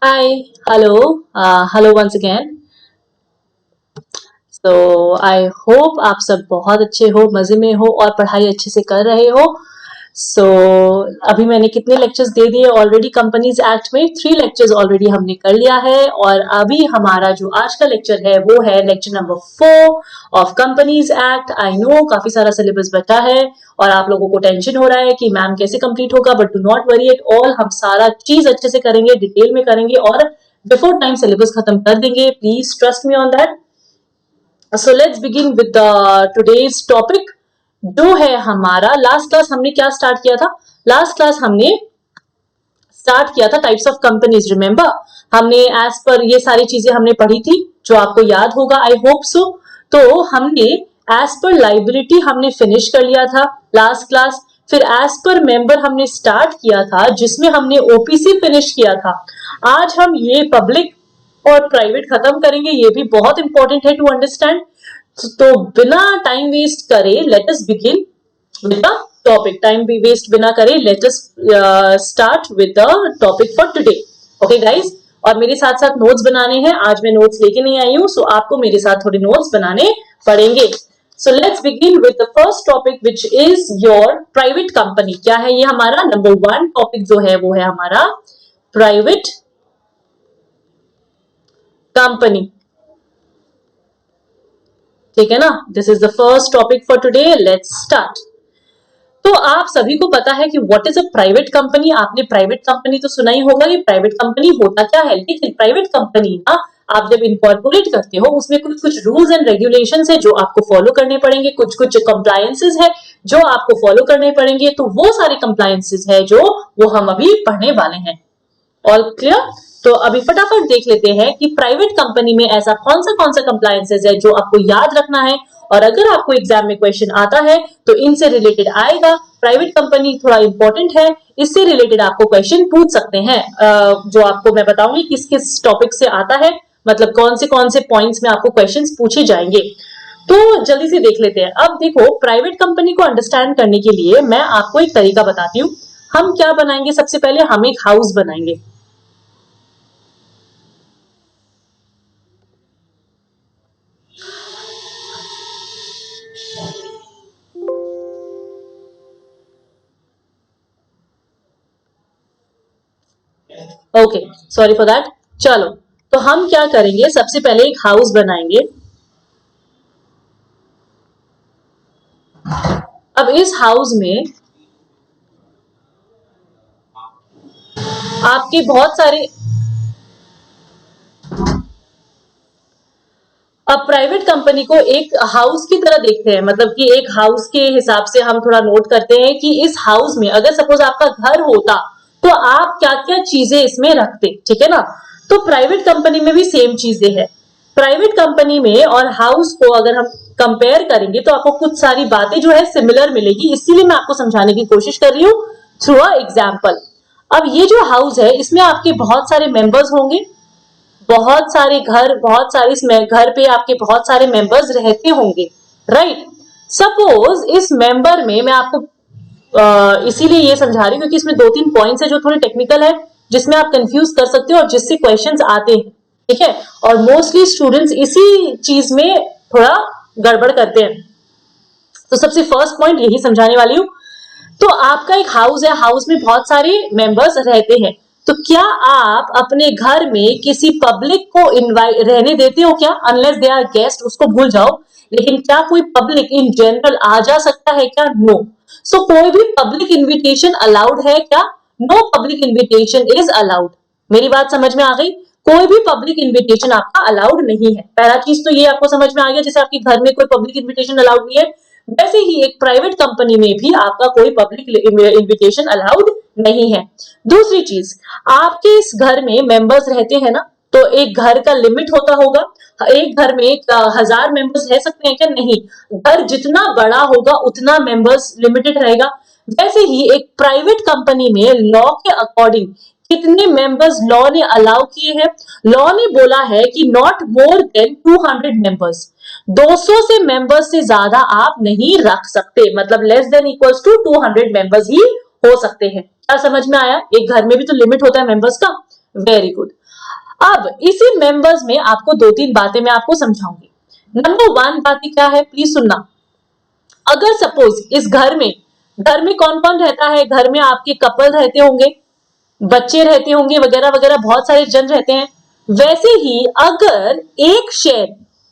Hi, hello once again. तो I hope आप सब बहुत अच्छे हो, मजे में हो और पढ़ाई अच्छे से कर रहे हो. सो अभी मैंने कितने लेक्चर्स दे दिए ऑलरेडी कंपनीज एक्ट में. 3 लेक्चर्स ऑलरेडी हमने कर लिया है और अभी हमारा जो आज का लेक्चर है वो है lecture number 4 of companies act. I know काफी सारा सिलेबस बचा है और आप लोगों को टेंशन हो रहा है कि मैम कैसे कंप्लीट होगा, but do not worry at all. हम सारा चीज अच्छे से करेंगे, डिटेल में करेंगे और बिफोर टाइम सिलेबस खत्म कर देंगे. Please trust me on that. So let's begin with today's topic जो है हमारा. लास्ट क्लास हमने क्या स्टार्ट किया था? लास्ट क्लास हमने स्टार्ट किया था टाइप्स ऑफ कंपनीज. रिमेंबर हमने एज पर ये सारी चीजें हमने पढ़ी थी जो आपको याद होगा, आई होप सो. तो हमने एज पर लाइबिलिटी हमने फिनिश कर लिया था लास्ट क्लास. फिर एज पर मेंबर हमने स्टार्ट किया था जिसमें हमने ओपीसी फिनिश किया था. आज हम ये पब्लिक और प्राइवेट खत्म करेंगे. ये भी बहुत इंपॉर्टेंट है टू अंडरस्टैंड. तो बिना टाइम वेस्ट करे let us begin with the topic. Time भी वेस्ट बिना करे let us start with the topic for today. Okay guys, और मेरे साथ साथ नोट्स बनाने हैं. आज मैं नोट्स लेके नहीं आई हूँ, सो आपको मेरे साथ थोड़े नोट्स बनाने पड़ेंगे. So let's begin with the first topic which is your private company. क्या है ये हमारा नंबर 1 टॉपिक जो है वो है हमारा प्राइवेट कंपनी. ठीक है ना. This is the first topic for today. Let's start. तो आप सभी को पता है कि what is a private company. आपने प्राइवेट कंपनी तो सुना ही होगा कि प्राइवेट कंपनी होता क्या है. लेकिन प्राइवेट कंपनी ना आप जब इनकॉर्पोरेट करते हो उसमें कुछ कुछ रूल्स एंड रेगुलेशंस है जो आपको फॉलो करने पड़ेंगे. कुछ कुछ कंप्लायंसेस है जो आपको फॉलो करने पड़ेंगे. तो वो सारे कंप्लायंसेस है जो वो हम अभी पढ़ने वाले हैं. All clear. तो अभी फटाफट देख लेते हैं कि प्राइवेट कंपनी में ऐसा कौन सा कंप्लायंसेस है जो आपको याद रखना है. और अगर आपको एग्जाम में क्वेश्चन आता है तो इनसे रिलेटेड आएगा. प्राइवेट कंपनी थोड़ा इंपॉर्टेंट है, इससे रिलेटेड आपको क्वेश्चन पूछ सकते हैं. जो आपको मैं बताऊंगी किस किस टॉपिक से आता है, मतलब कौन से पॉइंट्स में आपको क्वेश्चन पूछे जाएंगे. तो जल्दी से देख लेते हैं. अब देखो, प्राइवेट कंपनी को अंडरस्टैंड करने के लिए मैं आपको एक तरीका बताती हूँ. हम क्या बनाएंगे, सबसे पहले हम एक हाउस बनाएंगे. Okay, sorry for that. चलो, तो हम क्या करेंगे, सबसे पहले एक हाउस बनाएंगे. अब इस हाउस में आपके बहुत सारे. अब प्राइवेट कंपनी को एक हाउस की तरह देखते हैं, मतलब कि एक हाउस के हिसाब से हम थोड़ा नोट करते हैं कि इस हाउस में अगर सपोज आपका घर होता तो आप क्या क्या चीजें इसमें रखते. ठीक है ना. तो प्राइवेट कंपनी में भी सेम चीजें हैं. प्राइवेट कंपनी में और हाउस को अगर हम कंपेयर करेंगे तो आपको कुछ सारी बातें जो है सिमिलर मिलेगी. इसीलिए मैं आपको समझाने की कोशिश कर रही हूँ थ्रू अ एग्जाम्पल. अब ये जो हाउस है इसमें आपके बहुत सारे मेंबर्स होंगे, बहुत सारे घर, बहुत सारे इस घर पे आपके बहुत सारे मेंबर्स रहते होंगे. राइट. सपोज इस मेंबर में मैं आपको इसीलिए ये समझा रही हूँ क्योंकि इसमें 2-3 पॉइंट्स है जो थोड़े टेक्निकल है, जिसमें आप कंफ्यूज कर सकते हो और जिससे क्वेश्चंस आते हैं. ठीक है. और मोस्टली स्टूडेंट्स इसी चीज में थोड़ा गड़बड़ करते हैं. तो सबसे फर्स्ट पॉइंट यही समझाने वाली हूँ. तो आपका एक हाउस है, हाउस में बहुत सारे मेंबर्स रहते हैं. तो क्या आप अपने घर में किसी पब्लिक को इनवाइट रहने देते हो क्या? अनलेस दे आर गेस्ट, उसको भूल जाओ. लेकिन क्या कोई पब्लिक इन जनरल आ जा सकता है क्या? नो. सो कोई भी पब्लिक इनविटेशन अलाउड है क्या? No public invitation is allowed. मेरी बात समझ में आ गई. कोई भी पब्लिक इनविटेशन आपका अलाउड नहीं है. पहला चीज तो ये आपको समझ में आ गया. जैसे आपके घर में कोई पब्लिक इनविटेशन अलाउड नहीं है, वैसे ही एक प्राइवेट कंपनी में भी आपका कोई पब्लिक इनविटेशन अलाउड नहीं है. दूसरी चीज, आपके इस घर में मेंबर्स रहते हैं ना, तो एक घर का लिमिट होता होगा. एक घर में 1000 मेंबर्स रह सकते हैं क्या? नहीं. घर जितना बड़ा होगा उतना मेंबर्स लिमिटेड रहेगा. वैसे ही एक प्राइवेट कंपनी में लॉ के अकॉर्डिंग कितने मेंबर्स लॉ ने अलाउ किए हैं? लॉ ने बोला है कि नॉट मोर देन 200 मेंबर्स. 200 से मेंबर्स से ज्यादा आप नहीं रख सकते. मतलब less than equals to 200 members ही हो सकते हैं. क्या समझ में आया? एक घर में भी तो लिमिट होता है मेंबर्स का. Very good. अब इसी मेंबर्स में आपको 2-3 बातें मैं आपको समझाऊंगी। नंबर 1 बात क्या है, प्लीज सुनना। अगर सपोज इस घर में कौन कौन रहता है, घर में आपके कपल रहते होंगे, बच्चे रहते होंगे, वगैरह वगैरह बहुत सारे जन रहते हैं। वैसे ही अगर एक share,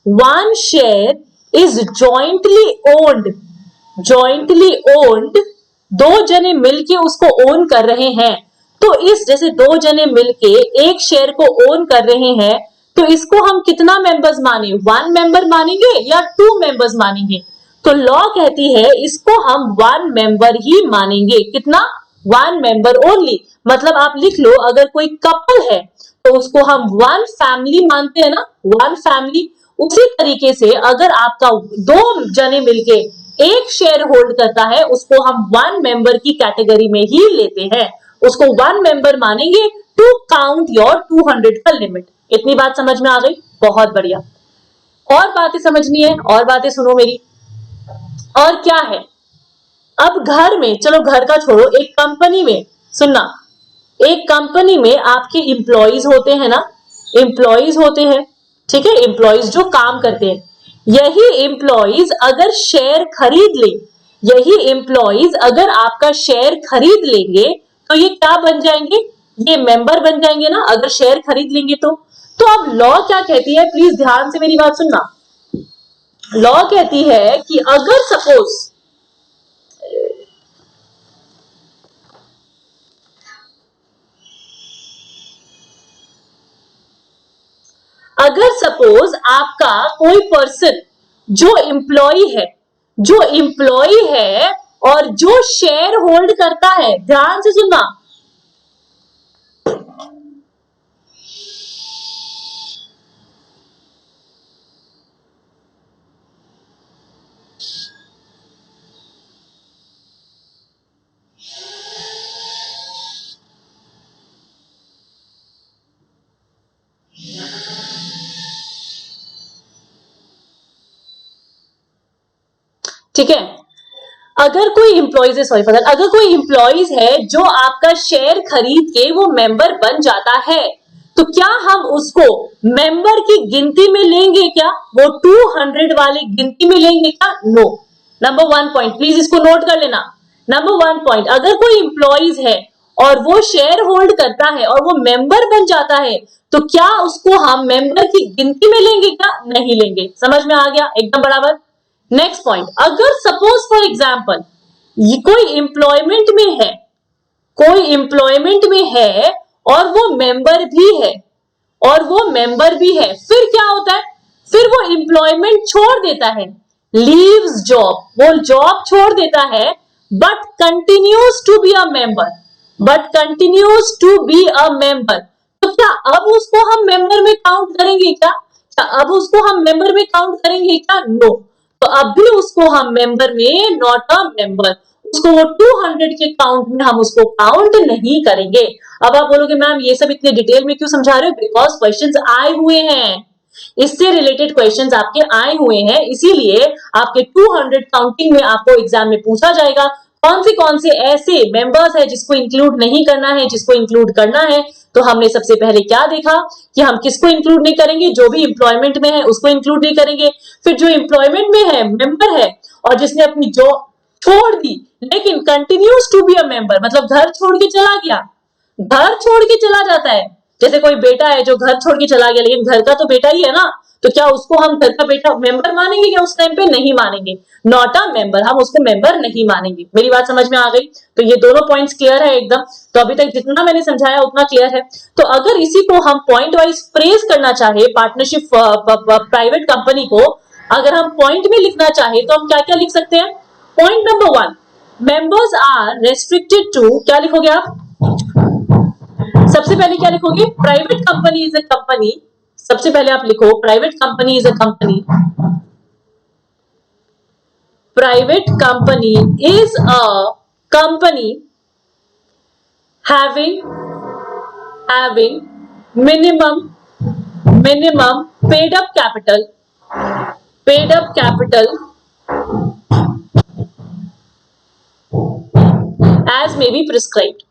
one share is jointly owned, दो जने मिलके उसको ओन कर रहे हैं, तो इस जैसे दो जने मिलके एक शेयर को ओन कर रहे हैं, तो इसको हम कितना मेंबर्स माने, 1 मेंबर मानेंगे या 2 मेंबर्स मानेंगे? तो लॉ कहती है इसको हम 1 मेंबर ही मानेंगे। कितना? 1 मेंबर ओनली। मतलब आप लिख लो, अगर कोई कपल है तो उसको हम 1 फैमिली मानते हैं ना, 1 फैमिली। उसी तरीके से अगर आपका 2 जने मिलके एक शेयर होल्ड करता है, उसको हम 1 मेंबर की कैटेगरी में ही लेते हैं, उसको 1 मेंबर मानेंगे टू काउंट योर 200 का लिमिट। इतनी बात समझ में आ गई? बहुत बढ़िया। और बातें समझनी है, और बातें सुनो मेरी। और क्या है, अब घर में, चलो घर का छोड़ो, एक कंपनी में सुनना, एक कंपनी में आपके इंप्लॉइज होते हैं ना, इंप्लॉइज होते हैं, ठीक है, इंप्लॉइज जो काम करते हैं। यही इंप्लॉइज अगर शेयर खरीद ले, यही इंप्लॉइज अगर आपका शेयर खरीद लेंगे, तो ये क्या बन जाएंगे? ये मेंबर बन जाएंगे ना, अगर शेयर खरीद लेंगे तो अब लॉ क्या कहती है, प्लीज ध्यान से मेरी बात सुनना। लॉ कहती है कि अगर सपोज आपका कोई पर्सन जो एम्प्लॉय है और जो शेयर होल्ड करता है, ध्यान से सुनना, ठीक है। अगर कोई इंप्लॉइज है, सॉरी फॉर दैट, अगर कोई इंप्लॉइज है जो आपका शेयर खरीद के वो मेंबर बन जाता है, तो क्या हम उसको मेंबर की गिनती में लेंगे क्या? वो 200 वाली गिनती में लेंगे क्या? नो। नंबर 1 पॉइंट, प्लीज इसको नोट कर लेना। नंबर 1 पॉइंट, अगर कोई इंप्लॉइज है और वो शेयर होल्ड करता है और वो मेंबर बन जाता है, तो क्या उसको हम मेंबर की गिनती में लेंगे क्या? नहीं लेंगे। समझ में आ गया? एकदम बराबर। नेक्स्ट पॉइंट, अगर सपोज फॉर एग्जाम्पल कोई एम्प्लॉयमेंट में है और वो मेंबर भी है, फिर क्या होता है? फिर वो एम्प्लॉयमेंट छोड़ देता है, लीव्स जॉब, वो जॉब छोड़ देता है, but continues to be a member. तो क्या अब उसको हम मेंबर में काउंट करेंगे क्या? नो। तो अब भी उसको हम मेंबर में, नॉट अ मेंबर, उसको वो 200 के काउंट में हम उसको काउंट नहीं करेंगे। अब आप बोलोगे मैम ये सब इतने डिटेल में क्यों समझा रहे हो? बिकॉज क्वेश्चंस आए हुए हैं, इससे रिलेटेड क्वेश्चंस आपके आए हुए हैं, इसीलिए आपके 200 काउंटिंग में आपको एग्जाम में पूछा जाएगा कौन से ऐसे मेंबर्स है जिसको इंक्लूड नहीं करना है, जिसको इंक्लूड करना है। तो हमने सबसे पहले क्या देखा कि हम किसको इंक्लूड नहीं करेंगे? जो भी एम्प्लॉयमेंट में है उसको इंक्लूड नहीं करेंगे। फिर जो एम्प्लॉयमेंट में है, मेंबर है, और जिसने अपनी जॉब छोड़ दी लेकिन continues to be a member, मतलब घर छोड़ के चला गया, घर छोड़ के चला जाता है। जैसे कोई बेटा है जो घर छोड़ के चला गया, लेकिन घर का तो बेटा ही है ना, तो क्या उसको हम घर का बेटा मेंबर मानेंगे क्या? उस टाइम पे नहीं मानेंगे, नॉट अ मेंबर, हम उसको मेंबर नहीं मानेंगे। मेरी बात समझ में आ गई? तो ये दोनों पॉइंट्स क्लियर है एकदम। तो अभी तक जितना मैंने समझाया उतना क्लियर है। तो अगर इसी को हम पॉइंट वाइज फ्रेज करना चाहे, पार्टनरशिप प्राइवेट कंपनी को अगर हम पॉइंट में लिखना चाहे, तो हम क्या क्या लिख सकते हैं? Point number 1, members are restricted to, क्या लिखोगे आप? सबसे पहले क्या लिखोगे? Private company is a company. सबसे पहले आप लिखो private company is a company. Private company is a company having minimum paid up capital as may be prescribed।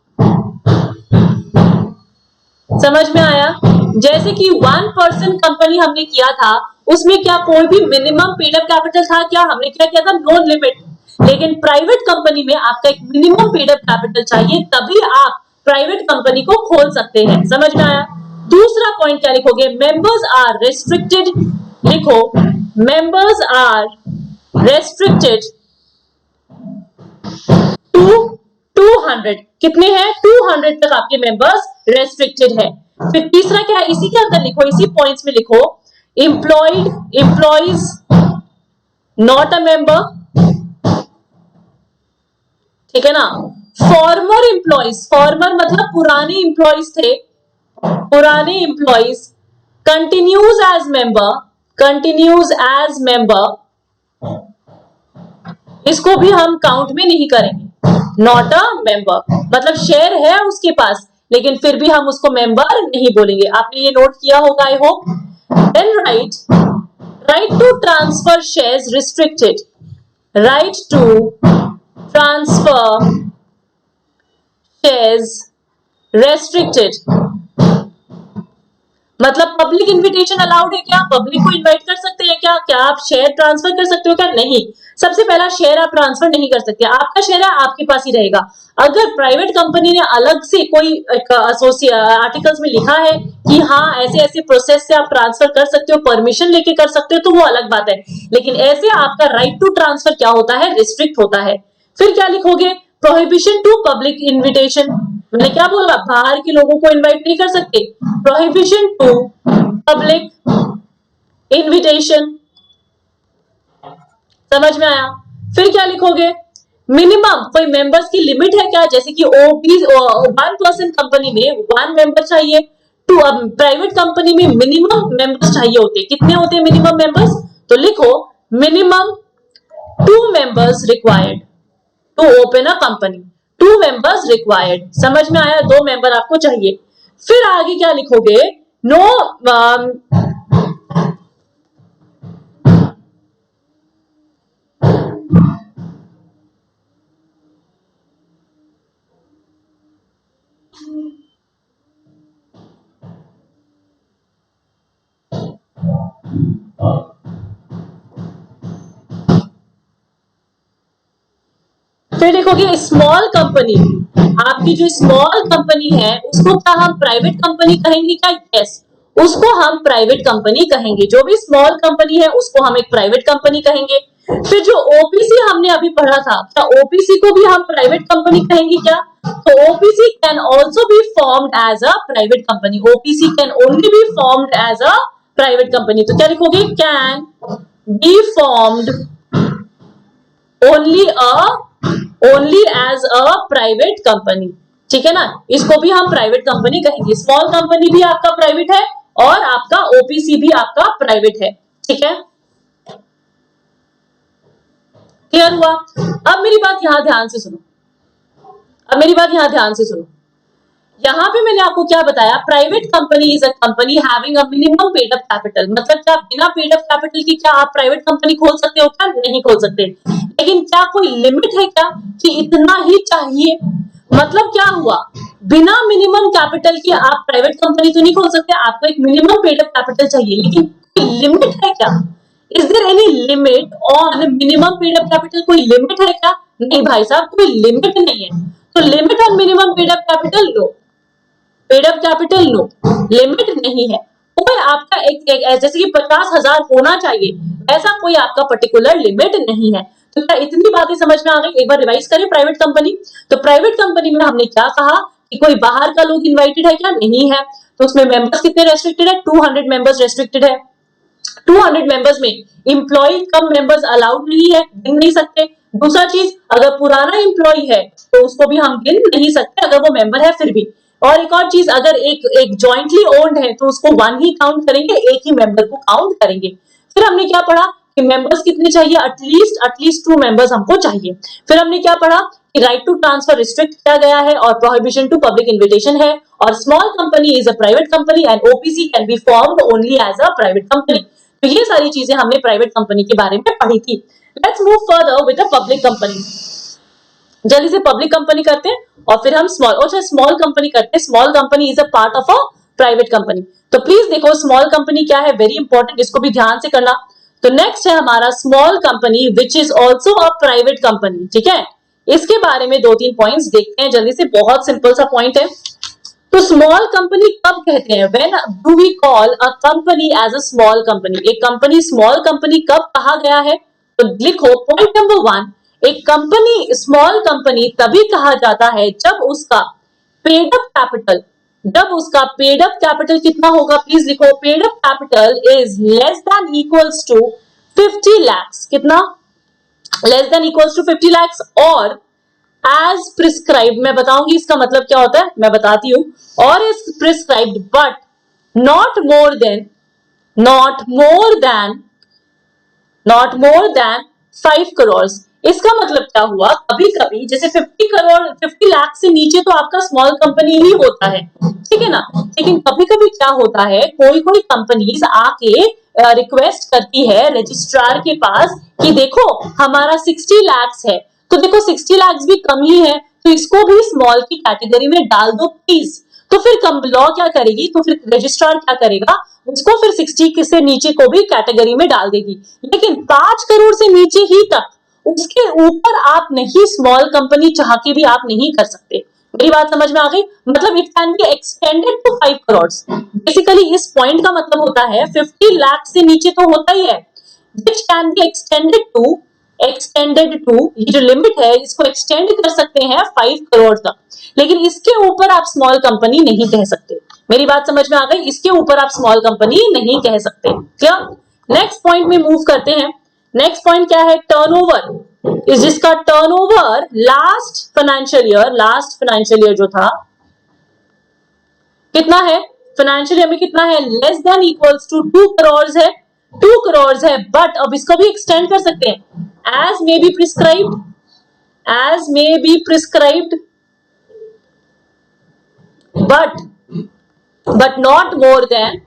समझ में आया? जैसे कि 1% कंपनी हमने किया था, उसमें क्या कोई भी मिनिमम पेड अप कैपिटल था क्या? हमने क्या किया था? No limit. लेकिन प्राइवेट कंपनी में आपका एक मिनिमम पेड अप कैपिटल चाहिए, तभी आप प्राइवेट कंपनी को खोल सकते हैं। समझ में आया? दूसरा पॉइंट क्या लिखोगे? मेंबर्स आर रेस्ट्रिक्टेड, लिखो मेंबर्स आर रेस्ट्रिक्टेड टू 200। कितने हैं? 200 तक आपके मेंबर्स रेस्ट्रिक्टेड है। फिर तीसरा क्या है? इसी के अंदर लिखो, इसी पॉइंट्स में लिखो, एम्प्लॉइज नॉट अ मेंबर, ठीक है ना। फॉर्मर एम्प्लॉइज, फॉर्मर मतलब पुराने एम्प्लॉइज थे, पुराने employees continues as member, continues as member, इसको भी हम काउंट में नहीं करेंगे। नॉट अ मेंबर मतलब शेयर है उसके पास, लेकिन फिर भी हम उसको मेंबर नहीं बोलेंगे। आपने ये नोट किया होगा, I hope. Then right to transfer shares restricted, right to transfer shares restricted मतलब पब्लिक इन्विटेशन अलाउड है क्या? पब्लिक को इनवाइट कर सकते हैं क्या? क्या आप शेयर ट्रांसफर कर सकते हो क्या? नहीं। सबसे पहला, शेयर आप ट्रांसफर नहीं कर सकते, आपका शेयर है आपके पास ही रहेगा। अगर प्राइवेट कंपनी ने अलग से कोई आर्टिकल्स में लिखा है कि हाँ ऐसे ऐसे प्रोसेस से आप ट्रांसफर कर सकते हो, परमिशन लेके कर सकते हो, तो वो अलग बात है। लेकिन ऐसे आपका राइट टू ट्रांसफर क्या होता है? रिस्ट्रिक्ट होता है। फिर क्या लिखोगे? प्रोहिबिशन टू पब्लिक इन्विटेशन, मैंने क्या बोला? बाहर के लोगों को इनवाइट नहीं कर सकते। प्रोहिबिशन टू पब्लिक इन्विटेशन, समझ में आया? फिर क्या लिखोगे? मिनिमम कोई मेंबर्स की लिमिट है क्या? जैसे कि ओपी 1% कंपनी में 1 मेंबर चाहिए, टू प्राइवेट कंपनी में मिनिमम मेंबर्स चाहिए होते हैं। कितने होते हैं मिनिमम मेंबर्स? तो लिखो minimum 2 members required to open a company, 2 members required. समझ में आया? 2 मेंबर आपको चाहिए। फिर आगे क्या लिखोगे? नो फिर देखोगे स्मॉल कंपनी, आपकी जो स्मॉल कंपनी है उसको क्या हम प्राइवेट कंपनी कहेंगे क्या? यस, उसको हम प्राइवेट कंपनी कहेंगे। जो भी स्मॉल कंपनी है उसको हम एक प्राइवेट कंपनी कहेंगे। फिर जो ओपीसी हमने अभी पढ़ा था, क्या ओपीसी को भी हम प्राइवेट कंपनी कहेंगे क्या? तो OPC can also be formed as a private company, OPC can only be formed as a private company. तो क्या लिखोगे? Can be formed only as a private company, ठीक है ना। इसको भी हम प्राइवेट कंपनी कहेंगे। स्मॉल कंपनी भी आपका प्राइवेट है और आपका ओपीसी भी आपका प्राइवेट है, ठीक है। क्लियर हुआ? अब मेरी बात यहां ध्यान से सुनो, अब मेरी बात यहां ध्यान से सुनो। यहाँ पे मैंने आपको क्या बताया? Private company is a company having a minimum paid up capital, मतलब क्या बिना पेड अप कैपिटल की क्या आप प्राइवेट कंपनी खोल सकते हो क्या? नहीं खोल सकते। लेकिन क्या कोई लिमिट है क्या कि इतना ही चाहिए? मतलब क्या हुआ? बिना मिनिमम कैपिटल के आप प्राइवेट कंपनी तो नहीं खोल सकते, आपको एक मिनिमम पेड अप कैपिटल चाहिए। लेकिन कोई लिमिट है क्या? Is there any limit on minimum paid up capital? कोई लिमिट है क्या? नहीं भाई साहब, कोई लिमिट नहीं है। तो limit on minimum paid up capital low, paid up capital low, limit नहीं है। कोई आपका एक जैसे कि 50,000 होना चाहिए, ऐसा कोई आपका पर्टिकुलर लिमिट नहीं है। तो क्या इतनी बातें समझ में आ गई? एक बार रिवाइज करें प्राइवेट कंपनी। तो प्राइवेट कंपनी में हमने क्या कहा कि कोई बाहर का लोग इन्वाइटेड है क्या? नहीं है। तो उसमें मेंबर्स कितने रेस्ट्रिक्टेड है? 200 मेंबर्स रेस्ट्रिक्टेड है। 200 मेंबर्स में इंप्लॉय कम मेंबर्स अलाउड नहीं है, गिन नहीं सकते। दूसरा चीज, अगर पुराना इंप्लॉय है तो उसको भी हम गिन नहीं सकते अगर वो मेंबर है फिर भी। और एक और चीज, अगर एक जॉइंटली ओन्ड है तो उसको 1 ही काउंट करेंगे, एक ही मेंबर को काउंट करेंगे। फिर हमने क्या पढ़ा कि मेंबर्स कितने चाहिए? एटलीस्ट 2 मेंबर्स हमको चाहिए। फिर हमने क्या पढ़ा कि राइट टू ट्रांसफर रिस्ट्रिक्ट किया गया है और प्रोहिबिशन टू पब्लिक इन्विटेशन है, और small company is a private company and OPC can be formed only as a private company. तो ये सारी चीजें हमने प्राइवेट कंपनी के बारे में पढ़ी थी। Let's move further with a public company. जल्दी से पब्लिक कंपनी करते हैं और फिर हम स्मॉल कंपनी करते हैं। Small company is a part of a private company. तो प्लीज देखो स्मॉल कंपनी क्या है, वेरी इंपॉर्टेंट, इसको भी ध्यान से करना। तो नेक्स्ट है हमारा small company which is also a private company. ठीक है, इसके बारे में 2-3 पॉइंट्स देखते हैं जल्दी से, बहुत सिंपल सा पॉइंट है। तो स्मॉल कंपनी कब कहते हैं, when do we call a company as a small company, एक कंपनी स्मॉल कंपनी कब कहा गया है। तो लिखो पॉइंट नंबर 1, एक कंपनी स्मॉल कंपनी तभी कहा जाता है जब उसका पेड अप कैपिटल, जब उसका पेड अप कैपिटल कितना होगा, प्लीज लिखो paid up capital is less than equals to 50 lakhs, कितना, less than equals to 50 lakhs, और एज प्रिस्क्राइब्ड, मैं बताऊंगी इसका मतलब क्या होता है, मैं बताती हूं, और is prescribed but not more than, not more than 5 crore. इसका मतलब क्या हुआ, कभी कभी जैसे 50 करोड़ 50 लाख से नीचे तो आपका स्मॉल कंपनी ही होता है, ठीक है ना, लेकिन कभी कभी क्या होता है, कोई कोई कंपनीज आके रिक्वेस्ट करती है रजिस्ट्रार के पास कि देखो हमारा 60 lakhs है, तो देखो 60 lakhs भी कम ही है, तो इसको भी स्मॉल की कैटेगरी में डाल दो प्लीज। तो फिर लॉ क्या करेगी, तो फिर रजिस्ट्रार क्या करेगा, उसको फिर 60 से नीचे को भी कैटेगरी में डाल देगी, लेकिन 5 करोड़ से नीचे ही तक, उसके ऊपर आप नहीं, स्मॉल कंपनी चाह के भी आप नहीं कर सकते। मेरी बात समझ में आ गई, मतलब it can be extended to 5 crore. Basically इस पॉइंट का मतलब होता है 50 लाख से नीचे तो होता ही है, which can be extended to, ये जो लिमिट है इसको एक्सटेंड कर सकते हैं 5 करोड़ तक, लेकिन इसके ऊपर आप स्मॉल कंपनी नहीं कह सकते। मेरी बात समझ में आ गई, इसके ऊपर आप स्मॉल कंपनी नहीं कह सकते। क्लियर, नेक्स्ट पॉइंट में मूव करते हैं। नेक्स्ट पॉइंट क्या है, टर्नओवर, इस जिसका टर्नओवर लास्ट फाइनेंशियल ईयर जो था कितना है, फाइनेंशियल ईयर में कितना है, less than equals to 2 crore है, 2 करोड़ है, बट अब इसको भी एक्सटेंड कर सकते हैं, as may be prescribed but not more than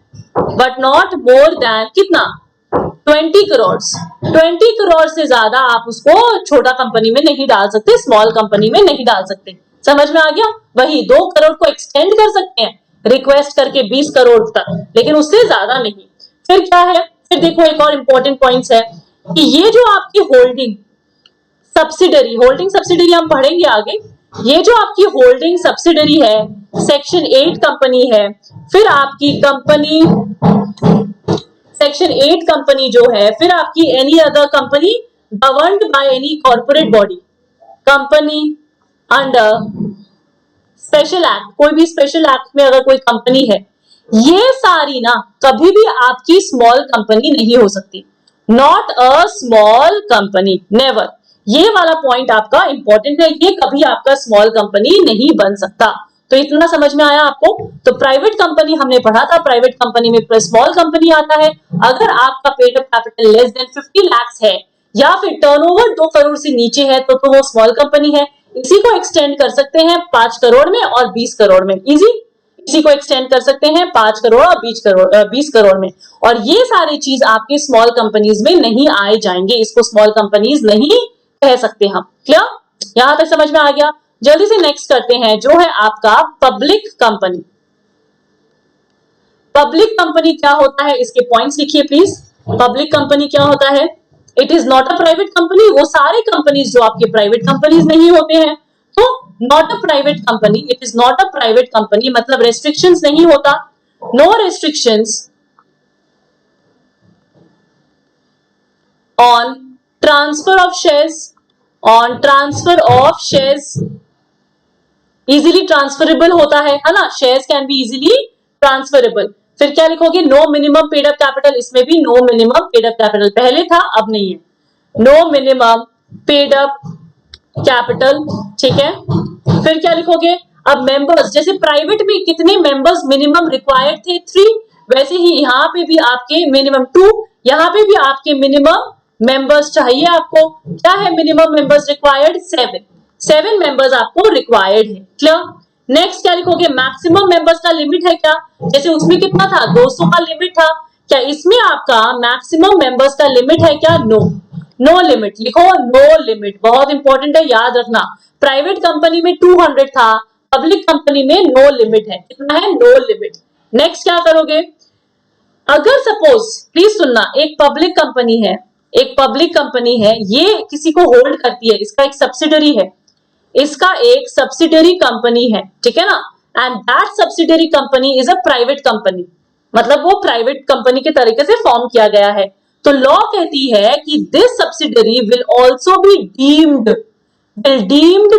कितना, 20 करोड़। 20 करोड़ से ज्यादा आप उसको छोटा कंपनी में नहीं डाल सकते, स्मॉल कंपनी में नहीं डाल सकते। समझ में आ गया, वही 2 करोड़ को एक्सटेंड कर सकते हैं रिक्वेस्ट करके 20 करोड़ तक, लेकिन उससे ज्यादा नहीं। फिर क्या है, फिर देखो एक और इंपॉर्टेंट पॉइंट्स है कि ये जो आपकी होल्डिंग सब्सिडरी हम पढ़ेंगे आगे, ये जो आपकी होल्डिंग सब्सिडरी है सेक्शन 8 कंपनी है, फिर आपकी कंपनी सेक्शन 8 कंपनी जो है, फिर आपकी any other company governed by any corporate body, company under special act, कोई भी स्पेशल एक्ट में अगर कोई कंपनी है, ये सारी ना कभी भी आपकी स्मॉल कंपनी नहीं हो सकती, not a small company, never. ये वाला पॉइंट आपका इंपॉर्टेंट है, ये कभी आपका स्मॉल कंपनी नहीं बन सकता। तो इतना समझ में आया आपको। तो प्राइवेट कंपनी हमने पढ़ा था, प्राइवेट कंपनी में स्मॉल कंपनी आता है अगर आपका paid up capital less than 50 lakh है या फिर टर्नओवर 2 करोड़ से नीचे है, तो वो स्मॉल कंपनी है। इसी को एक्सटेंड कर सकते हैं 5 करोड़ में और 20 करोड़ में, इजी, इसी को एक्सटेंड कर सकते हैं 5 करोड़ और 20 करोड़ में, और ये सारी चीज आपके स्मॉल कंपनीज में नहीं आए जाएंगे, इसको स्मॉल कंपनीज नहीं कह सकते हम। क्लियर, यहां तक समझ में आ गया। जल्दी से नेक्स्ट करते हैं जो है आपका पब्लिक कंपनी। पब्लिक कंपनी क्या होता है, इसके पॉइंट्स लिखिए प्लीज। पब्लिक कंपनी क्या होता है, it is not a private company, वो सारे कंपनीज जो आपके प्राइवेट कंपनीज नहीं होते हैं, तो not a private company, it is not a private company, मतलब रेस्ट्रिक्शंस नहीं होता, no restrictions on transfer of shares, easily transferable होता है ना, shares can be easily transferable. फिर क्या लिखोगे, no minimum paid up capital, इसमें भी no minimum paid up capital, पहले था अब नहीं है, no minimum paid up capital, ठीक है। फिर क्या लिखोगे, अब मेंबर्स, जैसे प्राइवेट में कितने मेंबर्स मिनिमम रिक्वायर्ड थे 3, वैसे ही यहाँ पे भी आपके मिनिमम 2, यहाँ पे भी आपके मिनिमम मेंबर्स चाहिए आपको, क्या है मिनिमम मेंबर्स रिक्वायर्ड, 7 मेंबर्स आपको रिक्वायर्ड है। क्लियर, नेक्स्ट क्या लिखोगे, मैक्सिमम मेंबर्स का लिमिट है क्या, जैसे उसमें कितना था 200 का लिमिट था, क्या इसमें आपका मैक्सिमम मेंबर्स का लिमिट है क्या, नो लिमिट, लिखो नो लिमिट, बहुत इंपॉर्टेंट है, याद रखना। प्राइवेट कंपनी में 200 था, पब्लिक कंपनी में नो लिमिट है, कितना है, नो लिमिट। नेक्स्ट क्या करोगे, अगर सपोज, प्लीज सुनना, एक पब्लिक कंपनी है, ये किसी को होल्ड करती है, इसका एक सब्सिडरी है, इसका एक सब्सिडरी कंपनी है, ठीक है ना, and that subsidiary company is a private company, मतलब वो प्राइवेट कंपनी के तरीके से फॉर्म किया गया है। तो लॉ कहती है कि this subsidiary will also be deemed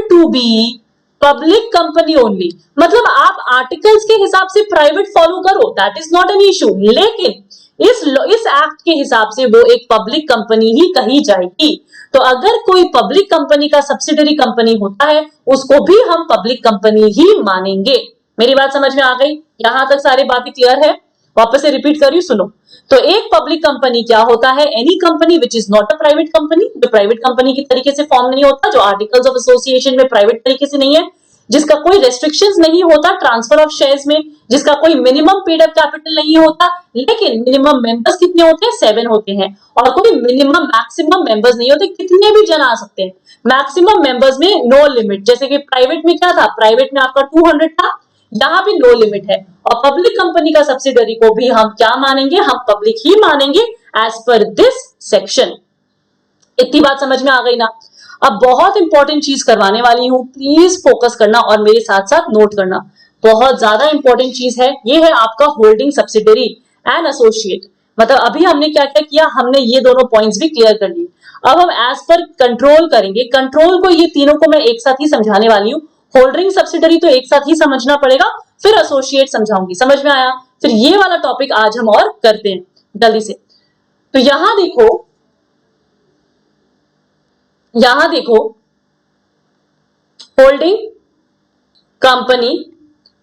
to be public company only. मतलब आप आर्टिकल्स के हिसाब से प्राइवेट फॉलो करो, that is not an issue, लेकिन इस एक्ट के हिसाब से वो एक पब्लिक कंपनी ही कही जाएगी। तो अगर कोई पब्लिक कंपनी का सब्सिडरी कंपनी होता है, उसको भी हम पब्लिक कंपनी ही मानेंगे। मेरी बात समझ में आ गई? यहां तक सारी बातें क्लियर है? वापस से रिपीट कर रही हूं, सुनो। तो एक पब्लिक कंपनी क्या होता है, any company which is not a private company, जो प्राइवेट कंपनी की तरीके से फॉर्म नहीं होता, जो आर्टिकल्स ऑफ एसोसिएशन में प्राइवेट तरीके से नहीं है, जिसका कोई रेस्ट्रिक्शंस नहीं होता ट्रांसफर ऑफ शेयर्स में, जिसका कोई मिनिमम पेड अप कैपिटल नहीं होता, लेकिन मिनिमम मेंबर्स कितने होते हैं, 7 होते हैं, और कोई मिनिमम मैक्सिमम मेंबर्स नहीं होते, कितने भी जन आ सकते हैं, मैक्सिमम मेंबर्स में नो लिमिट। जैसे कि प्राइवेट में क्या था, प्राइवेट में आपका 200 था, यहाँ भी नो लिमिट है। और पब्लिक कंपनी का सब्सिडरी को भी हम क्या मानेंगे, हम पब्लिक ही मानेंगे एज पर दिस सेक्शन। इतनी बात समझ में आ गई ना? अब बहुत इंपॉर्टेंट चीज करवाने वाली हूं, प्लीज फोकस करना और मेरे साथ साथ नोट करना, बहुत ज्यादा इंपॉर्टेंट चीज है। ये है आपका होल्डिंग सब्सिडरी एंड एसोसिएट। मतलब अभी हमने क्या क्या किया, हमने ये दोनों पॉइंट्स भी क्लियर कर लिए। अब हम एज पर कंट्रोल करेंगे, कंट्रोल को, ये तीनों को मैं एक साथ ही समझाने वाली हूँ। होल्डिंग सब्सिडरी तो एक साथ ही समझना पड़ेगा, फिर एसोसिएट समझाऊंगी, समझ में आया? फिर ये वाला टॉपिक आज हम और करते हैं जल्दी से। तो यहां देखो holding company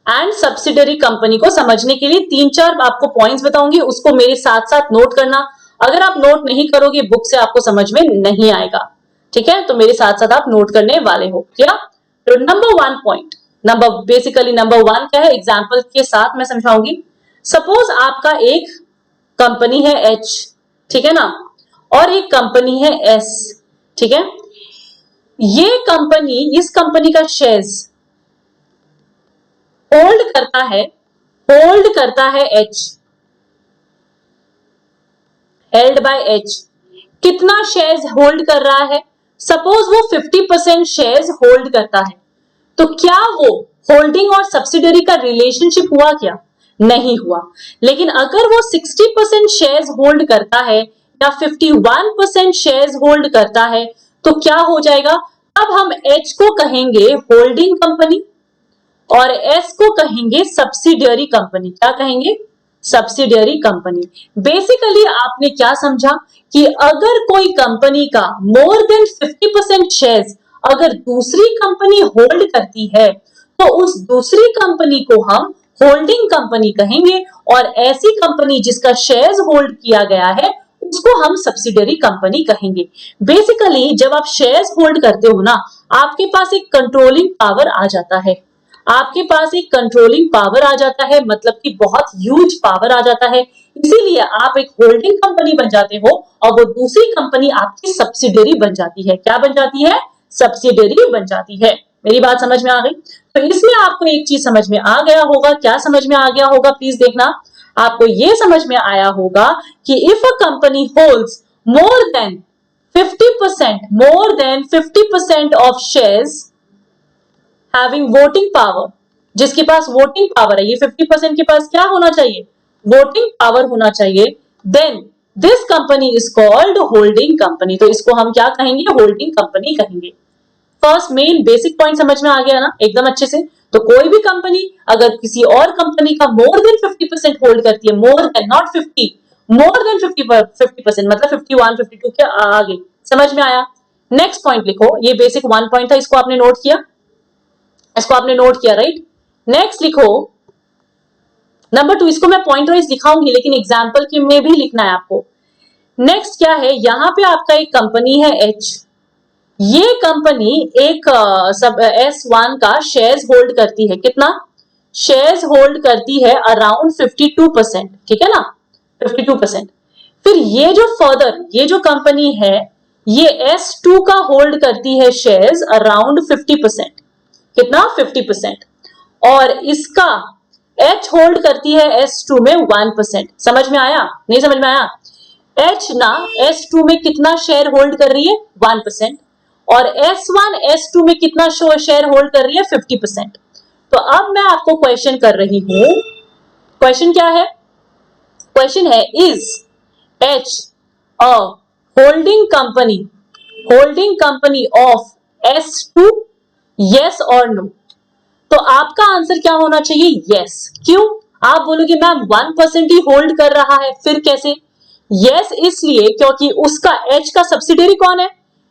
and subsidiary company को समझने के लिए 3-4 आपको पॉइंट्स बताऊंगी, उसको मेरे साथ साथ नोट करना। अगर आप नोट नहीं करोगे बुक से आपको समझ में नहीं आएगा, ठीक है? तो मेरे साथ साथ आप नोट करने वाले हो क्या? तो नंबर 1 पॉइंट, बेसिकली नंबर 1 क्या है, एग्जाम्पल के साथ मैं समझाऊंगी। सपोज आपका एक कंपनी है H, ठीक है ना, और एक कंपनी है S, ठीक है? ये कंपनी, इस कंपनी का शेयर्स होल्ड करता है H, हेल्ड बाय H। कितना शेयर्स होल्ड कर रहा है? सपोज वो 50% शेयर्स होल्ड करता है, तो क्या वो होल्डिंग और सब्सिडरी का रिलेशनशिप हुआ क्या? नहीं हुआ। लेकिन अगर वो 60% शेयर्स होल्ड करता है या 51% शेयर्स होल्ड करता है, तो क्या हो जाएगा? अब हम H को कहेंगे होल्डिंग कंपनी और S को कहेंगे सब्सिडियरी कंपनी। क्या कहेंगे? Subsidiary company. बेसिकली आपने क्या समझा कि अगर कोई कंपनी का मोर देन 50% शेयर्स अगर दूसरी कंपनी होल्ड करती है, तो उस दूसरी कंपनी को हम होल्डिंग कंपनी कहेंगे, और ऐसी कंपनी जिसका शेयर्स होल्ड किया गया है उसको हम सब्सिडियरी कंपनी कहेंगे। बेसिकली जब आप शेयर्स होल्ड करते हो ना, आपके पास एक कंट्रोलिंग पावर आ जाता है, आपके पास एक कंट्रोलिंग पावर आ जाता है, मतलब कि बहुत ह्यूज पावर आ जाता है। इसीलिए आप एक होल्डिंग कंपनी बन जाते हो और वो दूसरी कंपनी आपकी सब्सिडियरी बन जाती है। क्या बन जाती है? सब्सिडियरी बन जाती है। मेरी बात समझ में आ गई? तो इसमें आपको एक चीज समझ में आ गया होगा। क्या समझ में आ गया होगा? प्लीज देखना। आपको ये समझ में आया होगा कि if a company holds more than 50% of shares having voting power, जिसके पास वोटिंग पावर है, ये 50% के पास क्या होना चाहिए? वोटिंग पावर होना चाहिए। Then this company is called holding company. तो इसको हम क्या कहेंगे? होल्डिंग कंपनी कहेंगे। फर्स्ट मेन बेसिक पॉइंट समझ में आ गया ना एकदम अच्छे से? तो कोई भी कंपनी अगर किसी और कंपनी का मोर देन 50% होल्ड करती है, more than, not 50, more than 50%, मतलब 51, 52 के आगे। समझ में आया? नेक्स्ट पॉइंट लिखो। ये बेसिक 1 पॉइंट था, इसको आपने नोट किया, राइट? नेक्स्ट लिखो नंबर 2। इसको मैं पॉइंट वाइज दिखाऊंगी, लेकिन एग्जाम्पल के में भी लिखना है आपको। नेक्स्ट क्या है? यहां पे आपका एक कंपनी है H, ये कंपनी एक सब S1 का शेयर्स होल्ड करती है। कितना शेयर्स होल्ड करती है? अराउंड 52%, ठीक है ना, 52%। फिर ये जो फर्दर ये जो कंपनी है, ये S2 का होल्ड करती है शेयर्स अराउंड 50%। कितना? 50%। और इसका H होल्ड करती है S2 में 1%। समझ में आया? नहीं समझ में आया? H ना S2 में कितना शेयर होल्ड कर रही है? 1%। और S1 S2 में कितना शेयर होल्ड कर रही है? 50%। तो अब मैं आपको क्वेश्चन कर रही हूं, क्वेश्चन क्या है? क्वेश्चन है is H a holding company of S2, yes और नो? तो आपका आंसर क्या होना चाहिए? यस। क्यों? आप बोलोगे मैम 1% ही होल्ड कर रहा है, फिर कैसे? यस इसलिए क्योंकि उसका एच का सब्सिडरी कौन है?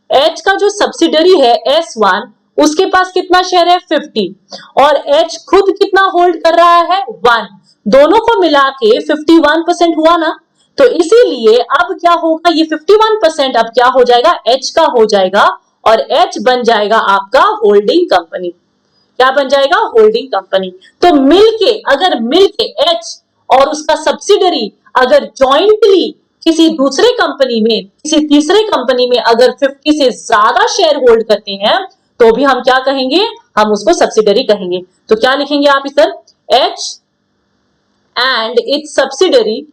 एच का जो सब्सिडरी है S1, उसके पास कितना शेयर है? 50। और एच खुद कितना होल्ड कर रहा है? 1। दोनों को मिला के 51% हुआ ना? तो इसीलिए अब क्या होगा? ये 51% अब क्या हो जाएगा? एच का हो जाएगा और एच बन जाएगा आपका होल्डिंग कंपनी। क्या बन जाएगा? Holding company. तो अगर मिलके एच और उसका सब्सिडरी अगर जॉइंटली किसी दूसरे कंपनी में, किसी तीसरे कंपनी में अगर 50 से ज्यादा शेयर होल्ड करते हैं, तो भी हम क्या कहेंगे? हम उसको सब्सिडरी कहेंगे। तो क्या लिखेंगे आप इधर? H and its subsidiary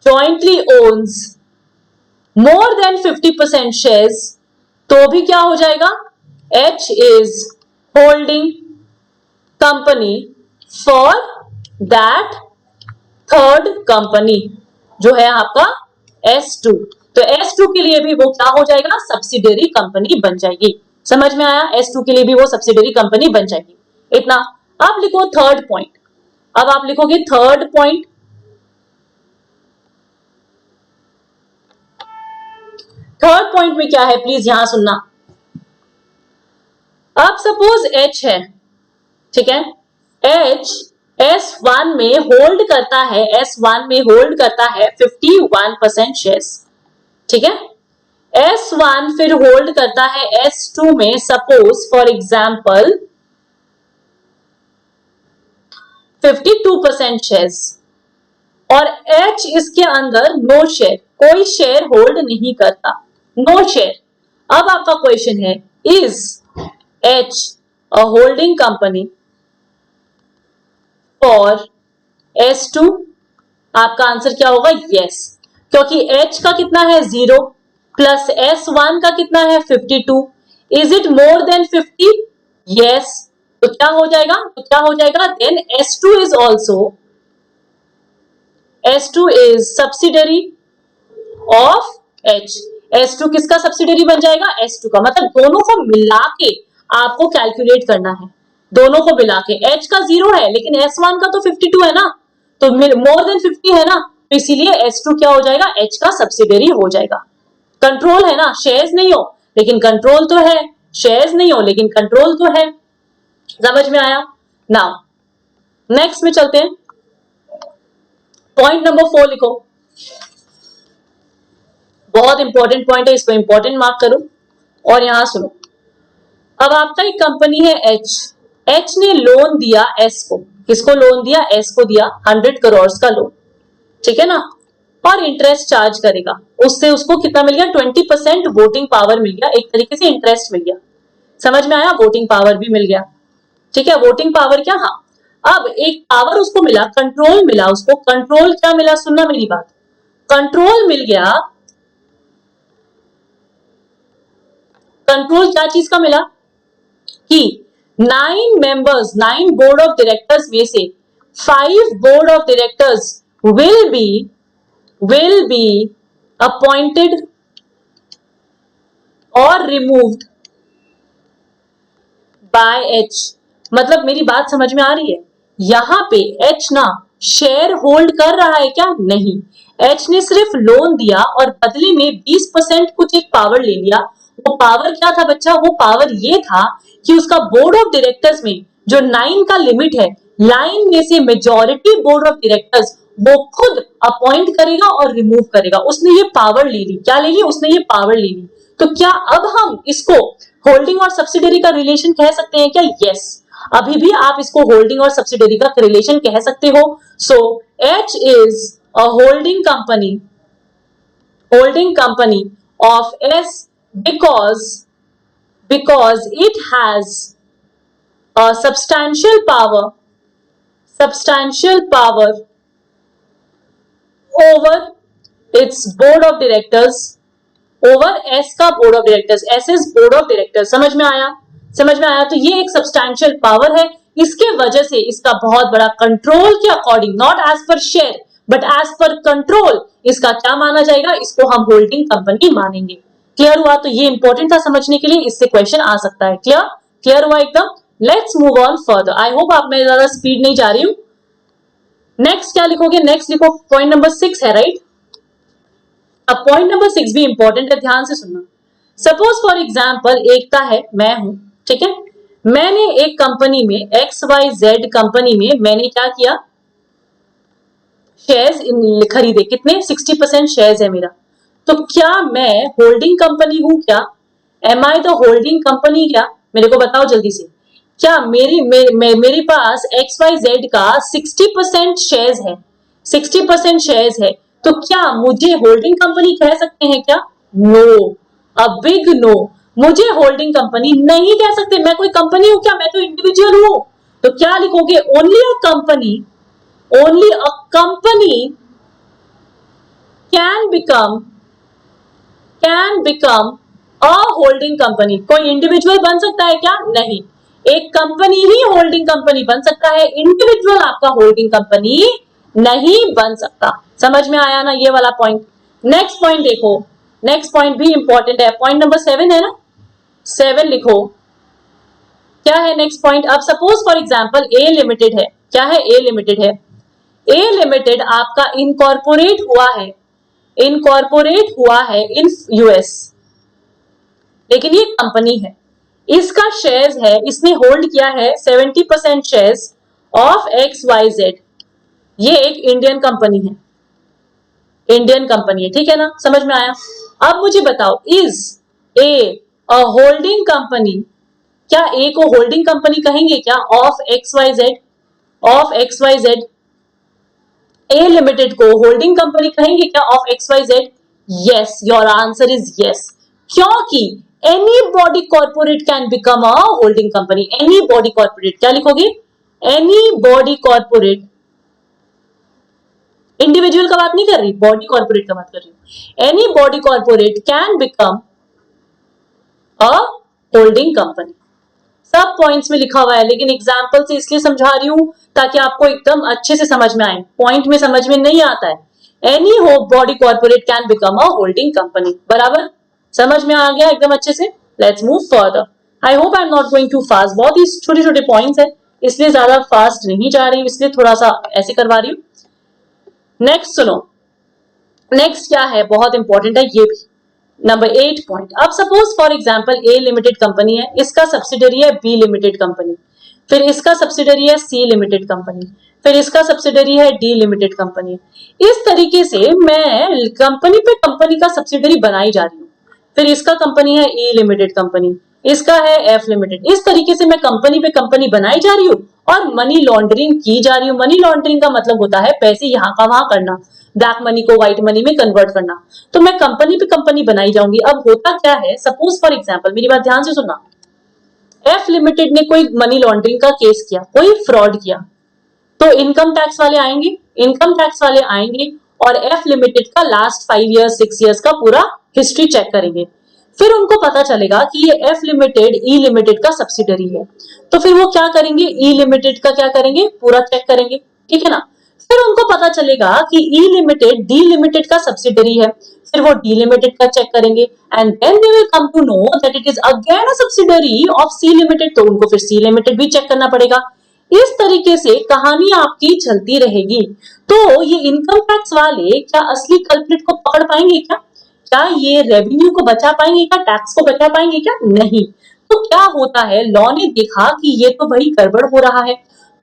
jointly owns more than 50% shares, तो भी क्या हो जाएगा? H is holding company for that third company जो है आपका S2। तो S2 के लिए भी वो क्या हो जाएगा? सब्सिडरी कंपनी बन जाएगी। समझ में आया? S2 के लिए भी वो सब्सिडरी कंपनी बन जाएगी। इतना। अब लिखो थर्ड पॉइंट। अब आप लिखोगे थर्ड पॉइंट। थर्ड पॉइंट में क्या है? प्लीज यहां सुनना। अब सपोज H है, ठीक है? H S1 में होल्ड करता है, S1 में होल्ड करता है 51% शेयर्स, ठीक है? S1 फिर होल्ड करता है S2 में सपोज फॉर एग्जाम्पल 52% शेयर्स, और H इसके अंदर नो शेयर, कोई शेयर होल्ड नहीं करता, नो शेयर। अब आपका क्वेश्चन है is H a holding company for S2? आपका आंसर क्या होगा? यस। क्योंकि H का कितना है? 0 प्लस S1 का कितना है? 52। Is it more than 50? Yes. तो क्या हो जाएगा? Then S2 is subsidiary of H। S2 किसका सब्सिडरी बन जाएगा? S2 का। मतलब दोनों को मिला के आपको कैलकुलेट करना है, दोनों को मिला के। H का 0 है लेकिन S1 का तो 52 है ना, तो मोर देन 50 है ना, तो इसीलिए S2 क्या हो जाएगा? H का सब्सिडरी हो जाएगा। कंट्रोल है ना, शेयर्स नहीं हो लेकिन कंट्रोल तो है, शेयर्स नहीं हो लेकिन कंट्रोल तो है। समझ में आया? नाउ नेक्स्ट में चलते हैं। पॉइंट नंबर 4 लिखो, बहुत इंपॉर्टेंट पॉइंट है, इसको इंपॉर्टेंट मार्क करो और यहां सुनो। अब आपका एक कंपनी है H ने लोन दिया S को। किसको लोन दिया? S को दिया 100 करोड़ का लोन, ठीक है ना? और इंटरेस्ट चार्ज करेगा, उससे उसको कितना मिल गया? 20% वोटिंग पावर मिल गया, एक तरीके से इंटरेस्ट मिल गया। समझ में आया? वोटिंग पावर भी मिल गया, ठीक है? वोटिंग पावर क्या? हाँ। अब एक पावर उसको मिला, कंट्रोल मिला उसको। कंट्रोल क्या मिला? सुनना मेरी बात। कंट्रोल मिल गया। कंट्रोल क्या चीज का मिला? कि 9 बोर्ड ऑफ डायरेक्टर्स में से 5 board of directors will be appointed or removed by H। मतलब मेरी बात समझ में आ रही है? यहां पे H ना शेयर होल्ड कर रहा है क्या? नहीं। H ने सिर्फ लोन दिया और बदले में 20% कुछ एक पावर ले लिया। वो पावर क्या था बच्चा? वो पावर ये था कि उसका बोर्ड ऑफ डायरेक्टर्स में जो 9 का लिमिट है, 9 में से मेजॉरिटी बोर्ड ऑफ डायरेक्टर्स वो खुद अपॉइंट करेगा और रिमूव करेगा। उसने ये पावर ले ली। क्या ले ली? उसने ये पावर ले ली। तो क्या अब हम इसको होल्डिंग और सब्सिडरी का रिलेशन कह सकते हैं क्या? यस। अभी भी आप इसको होल्डिंग और सब्सिडरी का रिलेशन कह सकते हो। सो H is a holding company of S because it has a substantial power over its board of directors, over S का board of directors, S is board of directors. समझ में आया? समझ में आया? तो ये एक सब्सटैंशियल पावर है, इसके वजह से इसका बहुत बड़ा कंट्रोल के according, not as per share but as per control, इसका क्या माना जाएगा? इसको हम होल्डिंग कंपनी मानेंगे। क्लियर हुआ? तो ये इंपॉर्टेंट था समझने के लिए, इससे क्वेश्चन आ सकता है। क्लियर? क्लियर हुआ एकदम? Let's move on further. I hope आप मैं ज्यादा स्पीड नहीं जा रही हूं। नेक्स्ट क्या लिखोगे? नेक्स्ट लिखो पॉइंट नंबर 6 है, राइट? अब पॉइंट नंबर 6 भी इंपॉर्टेंट है, ध्यान से सुनना। सपोज फॉर एग्जाम्पल एकता है, मैं हूं, ठीक है? मैंने एक कंपनी में XYZ कंपनी में मैंने क्या किया? शेयर्स खरीदे। कितने? 60% शेयर्स है मेरा। तो क्या मैं होल्डिंग कंपनी हूं क्या? Am I the holding company क्या? मेरे को बताओ जल्दी से। क्या मेरे पास XYZ का 60% शेयर्स है, 60% शेयर्स है, तो क्या मुझे होल्डिंग कंपनी कह सकते हैं क्या? No, a big no. मुझे होल्डिंग कंपनी नहीं कह सकते। मैं कोई कंपनी हूं क्या? मैं तो इंडिविजुअल हूं। तो क्या लिखोगे? Only a company can become a holding company. कोई इंडिविजुअल बन सकता है क्या? नहीं, एक कंपनी ही होल्डिंग कंपनी बन सकता है, इंडिविजुअल आपका होल्डिंग कंपनी नहीं बन सकता। समझ में आया ना ये वाला पॉइंट? नेक्स्ट पॉइंट देखो, नेक्स्ट पॉइंट भी इंपॉर्टेंट है, पॉइंट नंबर 7 है ना, 7 लिखो। क्या है नेक्स्ट पॉइंट? अब suppose for example A limited है। क्या है? ए लिमिटेड है। ए लिमिटेड आपका इनकॉर्पोरेट हुआ है इन यूएस, लेकिन ये कंपनी है, इसका शेयर्स है, इसने होल्ड किया है 70% शेयर्स ऑफ XYZ। ये एक इंडियन कंपनी है, इंडियन कंपनी है, ठीक है ना? समझ में आया? अब मुझे बताओ, is A uh holding company? क्या ए को होल्डिंग कंपनी कहेंगे क्या? Of XYZ? ए लिमिटेड को होल्डिंग कंपनी कहेंगे क्या? Of XYZ? Yes, your answer is yes. क्योंकि any body corporate can become a holding company. Any body corporate, क्या लिखोगे? एनी बॉडी कॉर्पोरेट, इंडिविजुअल का बात नहीं कर रही, बॉडी कॉर्पोरेट का बात कर रही हूं। Any body corporate can become a holding company. सब पॉइंट्स में लिखा हुआ है, लेकिन एग्जाम्पल से इसलिए समझा रही हूं ताकि आपको एकदम अच्छे से समझ में आए। पॉइंट में समझ में नहीं आता है। एनी हो body corporate can become a holding company. बराबर? समझ में आ गया एकदम अच्छे से? Let's move further. I hope I am not going too fast. बहुत ही छोटे छोटे पॉइंट्स है, इसलिए ज्यादा फास्ट नहीं जा रही हूँ, इसलिए थोड़ा सा ऐसे करवा रही हूँ। नेक्स्ट सुनो, नेक्स्ट क्या है, बहुत इंपॉर्टेंट है ये भी, नंबर 8 पॉइंट। अब suppose for example A limited company है, इसका सब्सिडरी है बी लिमिटेड कंपनी, फिर इसका सब्सिडरी है सी लिमिटेड कंपनी, फिर इसका सब्सिडरी है डी लिमिटेड कंपनी। इस तरीके से मैं कंपनी पे कंपनी का सब्सिडरी बनाई जा रही हूँ। फिर इसका कंपनी है ई लिमिटेड कंपनी, इसका है एफ लिमिटेड। इस तरीके से मैं कंपनी पे कंपनी बनाई जा रही हूँ और मनी लॉन्ड्रिंग की जा रही हूँ। मनी लॉन्ड्रिंग का मतलब होता है पैसे यहाँ का वहां करना, ब्लैक मनी को व्हाइट मनी में कन्वर्ट करना। तो मैं कंपनी पे कंपनी बनाई जाऊंगी। अब होता क्या है, सपोज फॉर एग्जांपल, मेरी बात ध्यान से सुनना, एफ लिमिटेड ने कोई मनी लॉन्ड्रिंग का केस किया, कोई फ्रॉड किया, तो इनकम टैक्स वाले आएंगे, इनकम टैक्स वाले आएंगे और एफ लिमिटेड का लास्ट 5 इयर्स 6 इयर्स का पूरा हिस्ट्री चेक करेंगे। फिर उनको पता चलेगा कि ये एफ लिमिटेड ई लिमिटेड का सब्सिडरी है, तो फिर वो क्या करेंगे, ई लिमिटेड का क्या करेंगे, पूरा चेक करेंगे, ठीक है ना? फिर उनको पता चलेगा कि ई लिमिटेड डी लिमिटेड का सब्सिडरी है, फिर वो डी लिमिटेड का चेक करेंगे and then they will come to know that it is again a subsidiary of C limited, तो उनको फिर सी लिमिटेड भी चेक करना पड़ेगा। इस तरीके से कहानी आपकी चलती रहेगी। तो ये इनकम टैक्स वाले क्या असली कल्प्रिट को पकड़ पाएंगे क्या? क्या ये रेवेन्यू को बचा पाएंगे क्या? टैक्स को बचा पाएंगे क्या? नहीं। तो क्या होता है, लॉ ने देखा कि ये तो भाई गड़बड़ हो रहा है,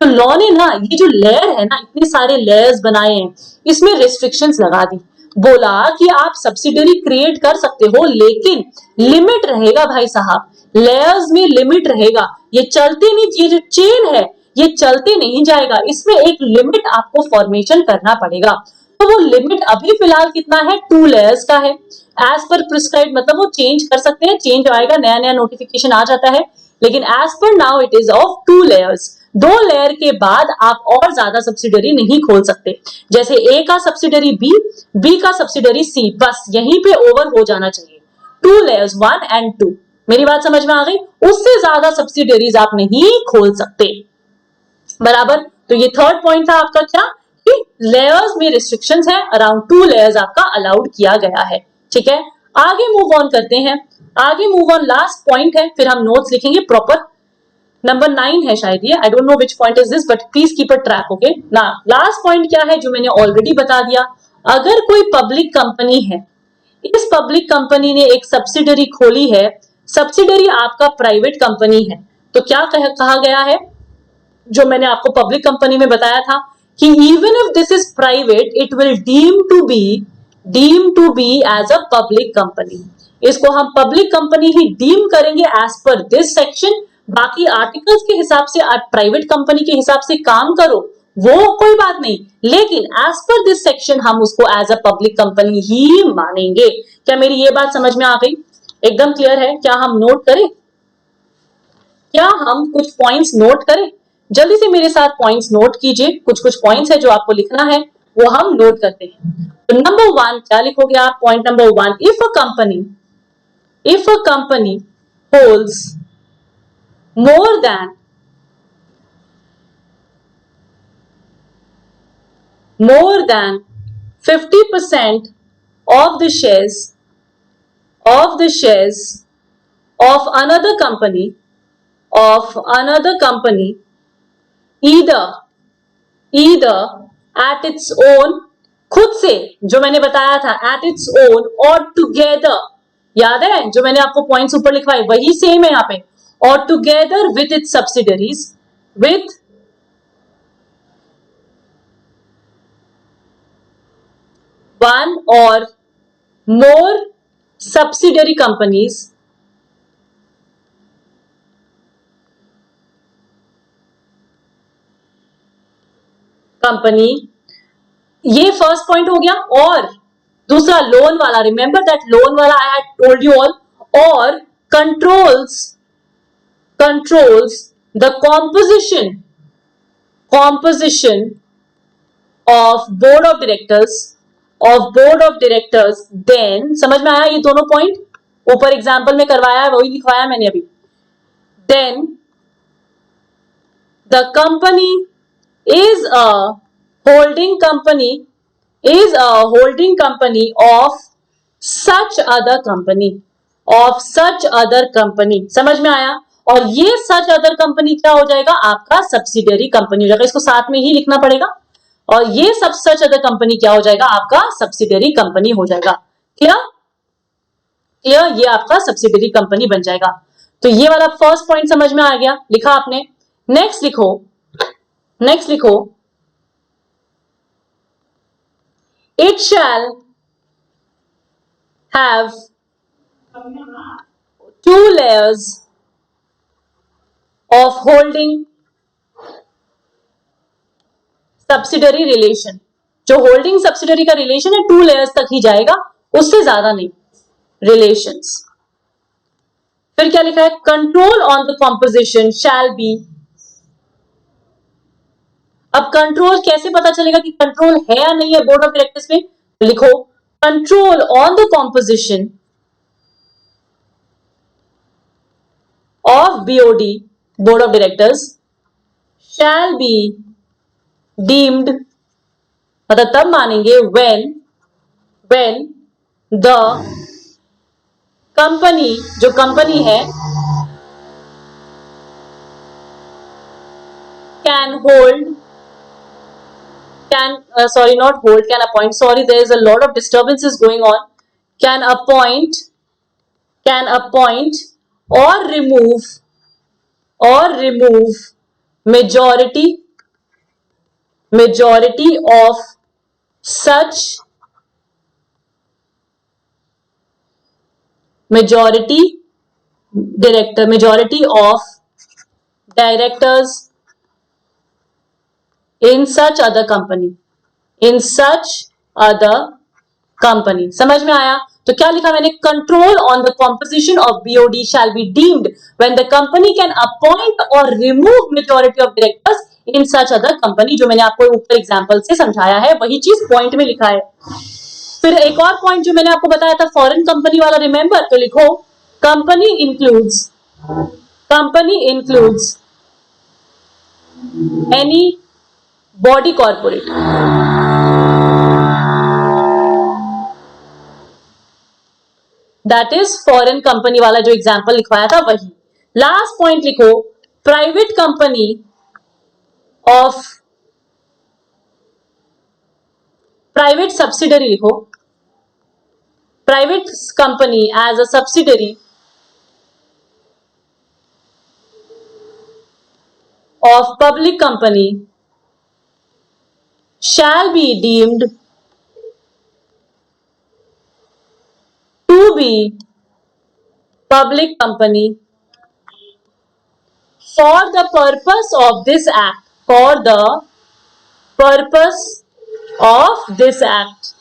तो लॉ ने ना ये जो लेयर है ना, इतने सारे लेयर्स बनाए हैं, इसमें रिस्ट्रिक्शंस लगा दी। बोला कि आप सब्सिडरी क्रिएट कर सकते हो, लेकिन लिमिट रहेगा भाई साहब, लेयर्स में लिमिट रहेगा। ये चलते नहीं, ये जो चेन है ये चलते नहीं जाएगा, इसमें एक लिमिट आपको फॉर्मेशन करना पड़ेगा। तो वो लिमिट अभी फिलहाल कितना है, 2 लेयर्स का है। एज पर प्रिस्क्राइब मतलब वो चेंज कर सकते हैं, चेंज आएगा, नया नया नोटिफिकेशन आ जाता है, लेकिन as per now it is of 2 layers. 2 layer के बाद आप और ज्यादा सब्सिडरी नहीं खोल सकते, जैसे ए का सब्सिडरी बी का सब्सिडरी सी, बस यहीं पे ओवर हो जाना चाहिए। 2 लेयर्स 1 and 2, मेरी बात समझ में आ गई? उससे ज्यादा सब्सिडरीज आप नहीं खोल सकते, बराबर। तो ये थर्ड पॉइंट था आपका, क्या कि लेयर्स में रिस्ट्रिक्शंस है, अराउंड 2 लेयर्स आपका अलाउड किया गया है, ठीक है। आगे मूव ऑन करते हैं, आगे मूव ऑन, लास्ट पॉइंट है, फिर हम नोट्स लिखेंगे प्रॉपर। नंबर 9 है शायद ये, I don't know which point is this, but please keep a track, okay ना। लास्ट पॉइंट क्या है जो मैंने ऑलरेडी बता दिया, अगर कोई पब्लिक कंपनी है, इस पब्लिक कंपनी ने एक सब्सिडरी खोली है, सब्सिडरी आपका प्राइवेट कंपनी है, तो क्या कहा गया है, जो मैंने आपको पब्लिक कंपनी में बताया था कि even if this is private it will deem to be as a public company. इसको हम पब्लिक कंपनी ही डीम करेंगे एज पर दिस सेक्शन। बाकी आर्टिकल्स के हिसाब से आप प्राइवेट कंपनी के हिसाब से काम करो, वो कोई बात नहीं, लेकिन एज पर दिस सेक्शन हम उसको एज अ पब्लिक कंपनी ही मानेंगे। क्या मेरी ये बात समझ में आ गई? एकदम क्लियर है? क्या हम नोट करें? क्या हम कुछ पॉइंट्स नोट करें? जल्दी से मेरे साथ पॉइंट्स नोट कीजिए, कुछ कुछ पॉइंट्स है जो आपको लिखना है, वो हम नोट करते हैं। तो नंबर 1 क्या लिखोगे आप? Point number 1, if a company holds more than 50% of the shares of another company, either at its own, खुद से, जो मैंने बताया था at its own or together, याद है जो मैंने आपको पॉइंट्स ऊपर लिखवाए, वही सेम है यहाँ पे, or together with its subsidiaries, with one or more subsidiary companies ये फर्स्ट पॉइंट हो गया। और दूसरा लोन वाला, रिमेंबर दैट लोन वाला I had told you all, और controls the composition of board of directors, then समझ में आया ये दोनों पॉइंट? ऊपर एग्जाम्पल में करवाया है, वही लिखवाया मैंने अभी। then the company is a holding company of such other company, समझ में आया? और ये सच अदर कंपनी क्या हो जाएगा? आपका सब्सिडियरी कंपनी हो जाएगा, इसको साथ में ही लिखना पड़ेगा। और ये सब सच अदर कंपनी क्या हो जाएगा? आपका सब्सिडियरी कंपनी हो जाएगा। क्लियर? ये आपका सब्सिडियरी कंपनी बन जाएगा। तो ये वाला फर्स्ट पॉइंट समझ में आ गया, लिखा आपने। नेक्स्ट लिखो, it shall have 2 layers of holding subsidiary relation। जो होल्डिंग सब्सिडरी का रिलेशन है 2 लेयर्स तक ही जाएगा, उससे ज्यादा नहीं, रिलेशंस। फिर क्या लिखा है? Control on the composition shall be. अब कंट्रोल कैसे पता चलेगा कि कंट्रोल है या नहीं है बोर्ड ऑफ डायरेक्टर्स में? लिखो, control on the composition of BOD, board of directors, shell be deemed, मतलब तब मानेंगे व्हेन द कंपनी, जो कंपनी है, can appoint, sorry there is a lot of disturbances going on, can appoint or remove majority of such majority of directors in such other company, समझ में आया? तो क्या लिखा मैंने, control on the composition of BOD shall be deemed when the company can appoint or remove majority of directors in such other company. जो मैंने आपको ऊपर एग्जांपल से समझाया है वही चीज पॉइंट में लिखा है। फिर एक और पॉइंट जो मैंने आपको बताया था फॉरेन कंपनी वाला, रिमेंबर, तो लिखो company includes any body corporate, that is foreign company वाला जो एग्जांपल लिखवाया था वही। लास्ट पॉइंट लिखो private company of private subsidiary, लिखो private company as a subsidiary of public company shall be deemed to be public company for the purpose of this act, for the purpose of this act।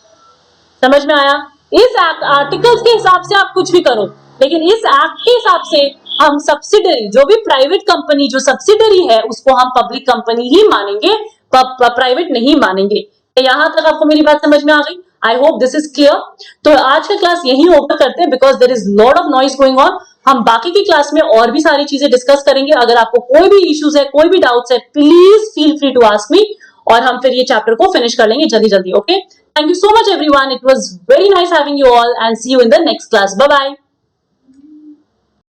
समझ में आया? इस act articles के हिसाब से आप कुछ भी करो, लेकिन इस एक्ट के हिसाब से हम सब्सिडरी, जो भी प्राइवेट कंपनी जो सब्सिडरी है उसको हम पब्लिक कंपनी ही मानेंगे, प्राइवेट नहीं मानेंगे। यहां तक आपको मेरी बात समझ में आ गई? I hope this is clear. तो आज का क्लास यही ओवर करते हैं because there is lot of noise going on. हम बाकी की क्लास में और भी सारी चीजें डिस्कस करेंगे। अगर आपको कोई भी इश्यूज है, कोई भी डाउट्स है, please feel free to ask me और हम फिर ये चैप्टर को फिनिश कर लेंगे जल्दी जल्दी। Okay, thank you so much everyone, it was very nice having you all and see you in the next class. Bye bye.